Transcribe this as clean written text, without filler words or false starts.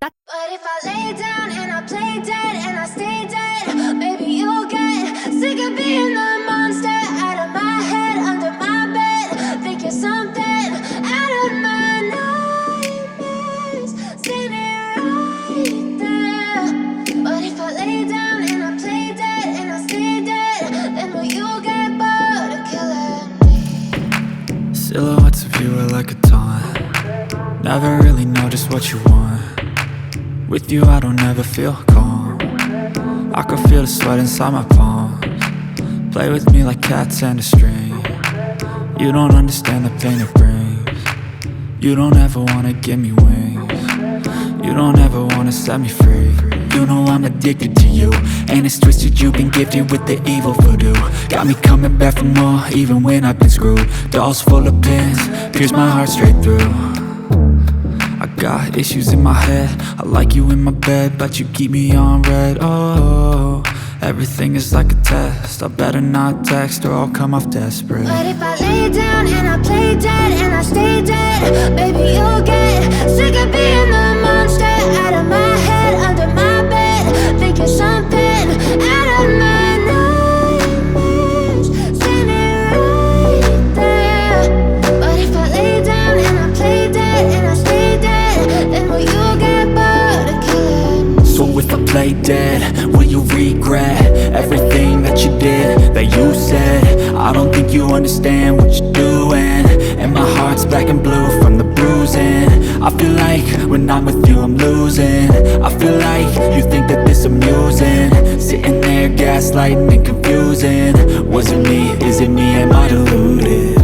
But if I lay down and I play dead and I stay dead, maybe you'll get sick of being the monster out of my head, under my bed. Think you're something out of my nightmares, standing right there. But if I lay down and I play dead and I stay dead, then will you get bored of killing me? Silhouettes of you are like a taunt. Never really know just what you want. With you I don't ever feel calm. I can feel the sweat inside my palms. Play with me like cats and a string. You don't understand the pain it brings. You don't ever wanna give me wings. You don't ever wanna set me free. You know I'm addicted to you, and it's twisted you've been gifted with the evil voodoo. Got me coming back for more even when I've been screwed. Dolls full of pins, pierce my heart straight through. I got issues in my head, I like you in my bed, but you keep me on red. Oh, everything is like a test. I better not text or I'll come off desperate. But if I lay down and I play dead and I stay dead, baby you'll get sick of being the monster out of my head, under my bed. Think you're something out of my nightmares, standing right there. But if I lay down and I play dead and I stay dead, then will you get bored of killing me? So if I play dead, will you regret everything that you did, that you said? I don't think you understand what you're doing, and my heart's black and blue from the bruising. I feel like when I'm with you I'm losing. I feel like you think that this amusing, sitting there gaslighting and confusing. Was it me? Is it me? Am I deluded?